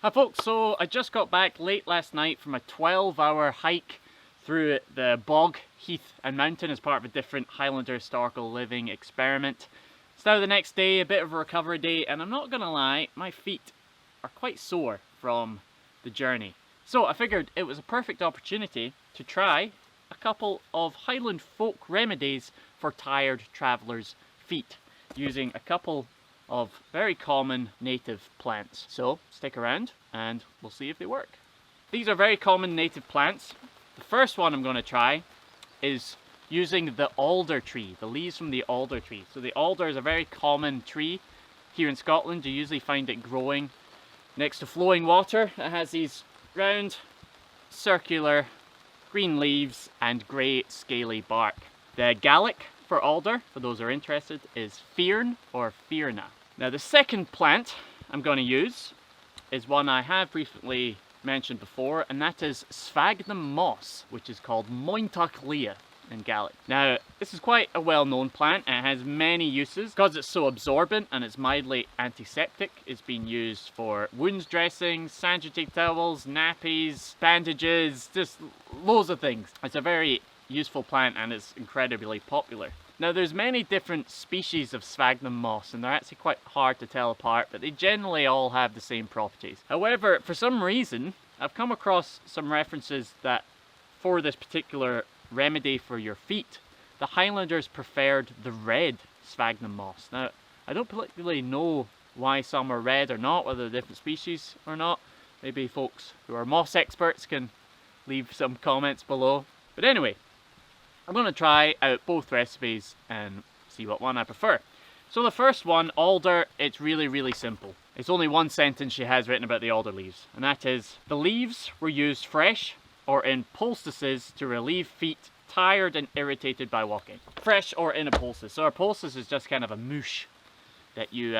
Hi folks, so I just got back late last night from a 12-hour hike through the bog, heath and mountain as part of a different Highlander historical living experiment. It's now the next day, a bit of a recovery day, and I'm not gonna lie, my feet are quite sore from the journey. So I figured it was a perfect opportunity to try a couple of Highland folk remedies for tired travellers' feet, using a couple of very common native plants. So stick around and we'll see if they work. These are very common native plants. The first one I'm going to try is using the alder tree, the leaves from the alder tree. So the alder is a very common tree here in Scotland. You usually find it growing next to flowing water. It has these round, circular, green leaves and grey scaly bark. The Gaelic for alder, for those who are interested, is fearn or fearna. Now the second plant I'm going to use is one I have briefly mentioned before, and that is sphagnum moss, which is called mointach lia in Gaelic. Now this is quite a well-known plant and it has many uses. Because it's so absorbent and it's mildly antiseptic, it's been used for wounds dressing, sanitary towels, nappies, bandages, just loads of things. It's a very useful plant and it's incredibly popular. Now there's many different species of sphagnum moss and they're actually quite hard to tell apart, but they generally all have the same properties. However, for some reason, I've come across some references that for this particular remedy for your feet, the Highlanders preferred the red sphagnum moss. Now, I don't particularly know why some are red or not, whether they're different species or not. Maybe folks who are moss experts can leave some comments below. But anyway, I'm going to try out both recipes and see what one I prefer. So the first one, alder, it's really simple. It's only one sentence she has written about the alder leaves, and that is, the leaves were used fresh or in poultices to relieve feet tired and irritated by walking. Fresh or in a poultice. So a poultice is just kind of a mousse that you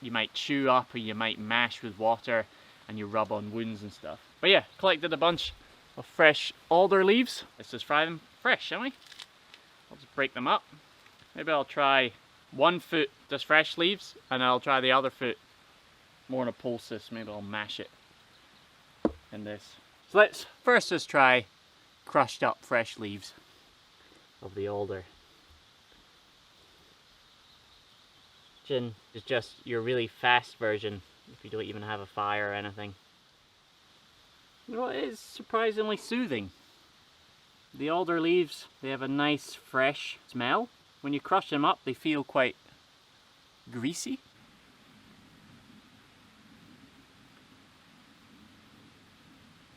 might chew up or you might mash with water and you rub on wounds and stuff. But yeah, collected a bunch of fresh alder leaves. Let's just fry them fresh, shall we? I'll just break them up. Maybe I'll try one foot just fresh leaves and I'll try the other foot more in a poultice. Maybe I'll mash it in this. So let's first just try crushed up fresh leaves of the alder. Gin is just your really fast version if you don't even have a fire or anything. You know, it is surprisingly soothing. The alder leaves, they have a nice fresh smell. When you crush them up, they feel quite greasy.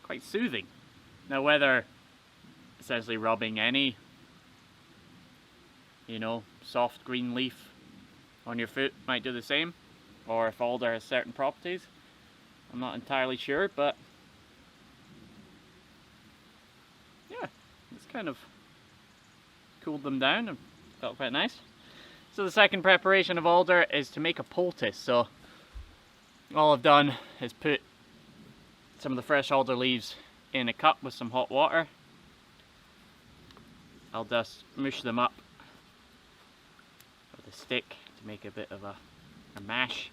Quite soothing. Now whether essentially rubbing any, soft green leaf on your foot might do the same, or if alder has certain properties, I'm not entirely sure, but yeah, it's kind of cooled them down and felt quite nice. So the second preparation of alder is to make a poultice. So all I've done is put some of the fresh alder leaves in a cup with some hot water. I'll just mush them up with a stick to make a bit of a mash.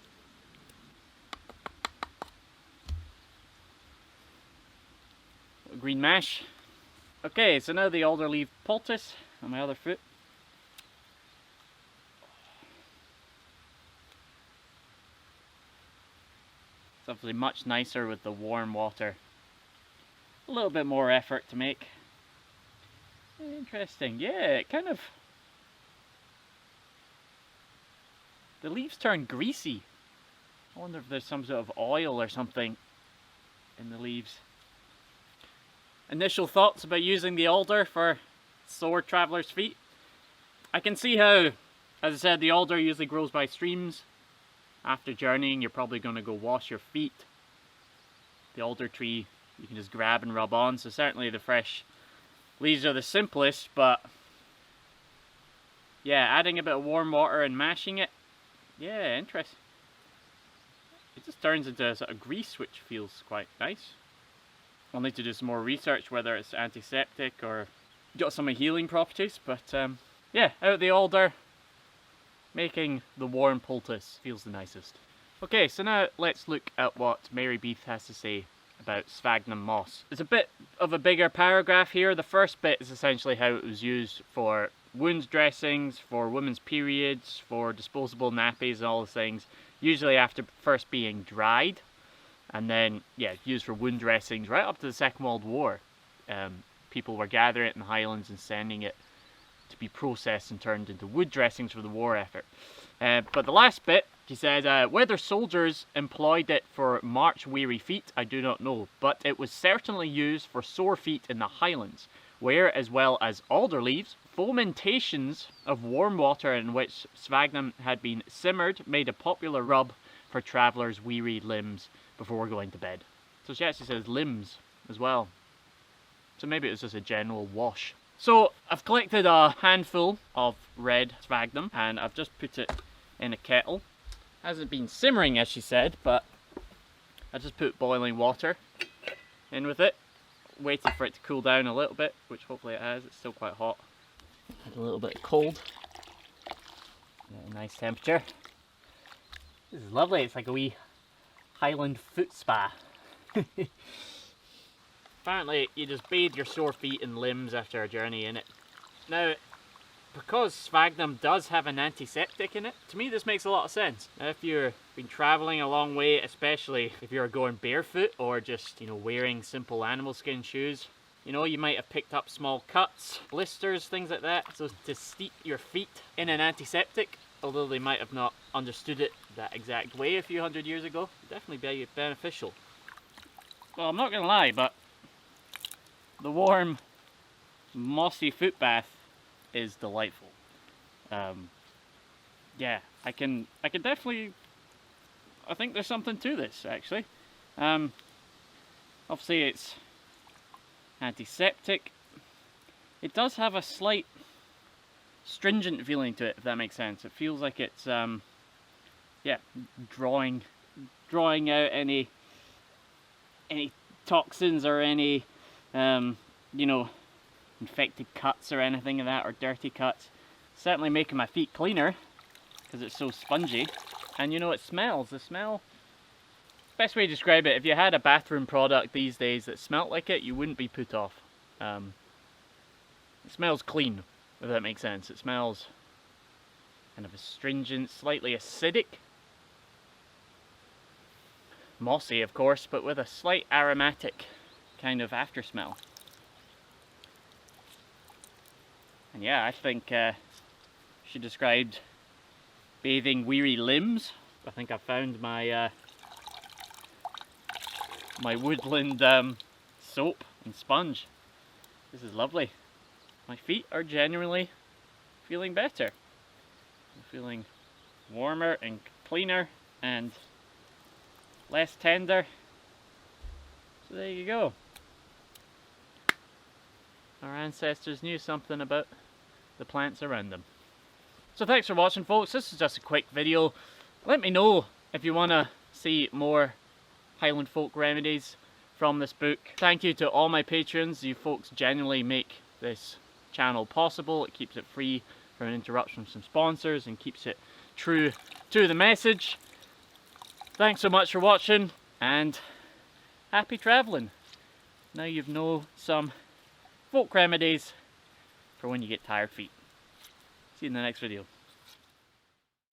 Green mash. Okay, so now the alder leaf poultice on my other foot. It's obviously much nicer with the warm water. A little bit more effort to make. Interesting, yeah, it kind of... The leaves turn greasy. I wonder if there's some sort of oil or something in the leaves. Initial thoughts about using the alder for sore travellers' feet. I can see how, as I said, the alder usually grows by streams. After journeying, you're probably going to go wash your feet. The alder tree you can just grab and rub on, so certainly the fresh leaves are the simplest, but yeah, adding a bit of warm water and mashing it, yeah, interesting. It just turns into a sort of grease, which feels quite nice. I'll need to do some more research whether it's antiseptic or got some healing properties, but yeah, out of the alder, making the warm poultice feels the nicest. Okay, so now let's look at what Mary Beath has to say about sphagnum moss. There's a bit of a bigger paragraph here. The first bit is essentially how it was used for wound dressings, for women's periods, for disposable nappies and all those things, usually after first being dried, and then, yeah, used for wound dressings right up to the Second World War. People were gathering it in the Highlands and sending it to be processed and turned into wood dressings for the war effort. But the last bit, he said, whether soldiers employed it for march-weary feet, I do not know, but it was certainly used for sore feet in the Highlands, where, as well as alder leaves, fomentations of warm water in which sphagnum had been simmered made a popular rub for travellers' weary limbs before going to bed. So she actually says limbs as well. So maybe it was just a general wash. So I've collected a handful of red sphagnum and I've just put it in a kettle. Hasn't been simmering as she said, but I just put boiling water in with it. Waited for it to cool down a little bit, which hopefully it has. It's still quite hot. Had a little bit cold. A nice temperature. This is lovely. It's like a wee Highland foot spa. Apparently you just bathe your sore feet and limbs after a journey in it. Now, because sphagnum does have an antiseptic in it, to me this makes a lot of sense. Now, if you've been travelling a long way, especially if you're going barefoot or just, wearing simple animal skin shoes, you might have picked up small cuts, blisters, things like that. So to steep your feet in an antiseptic, although they might have not understood it that exact way a few hundred years ago, would definitely be beneficial. Well, I'm not going to lie, but the warm, mossy foot bath is delightful. Yeah, I can definitely, I think there's something to this actually. Obviously it's antiseptic. It does have a slight stringent feeling to it, if that makes sense. It feels like it's yeah, drawing out any toxins or any infected cuts or anything like that, or dirty cuts. Certainly making my feet cleaner because it's so spongy. And it smells. The smell, best way to describe it, if you had a bathroom product these days that smelled like it, you wouldn't be put off. It smells clean, if that makes sense. It smells kind of astringent, slightly acidic, mossy of course, but with a slight aromatic kind of after smell. And yeah, I think she described bathing weary limbs. I think I found my my woodland soap and sponge. This is lovely. My feet are genuinely feeling better. I'm feeling warmer and cleaner and less tender. So there you go. Our ancestors knew something about the plants around them. So thanks for watching, folks. This is just a quick video. Let me know if you want to see more Highland folk remedies from this book. Thank you to all my patrons. You folks genuinely make this channel possible. It keeps it free from interruptions from sponsors and keeps it true to the message. Thanks so much for watching and happy travelling. Now you know some folk remedies for when you get tired feet. See you in the next video.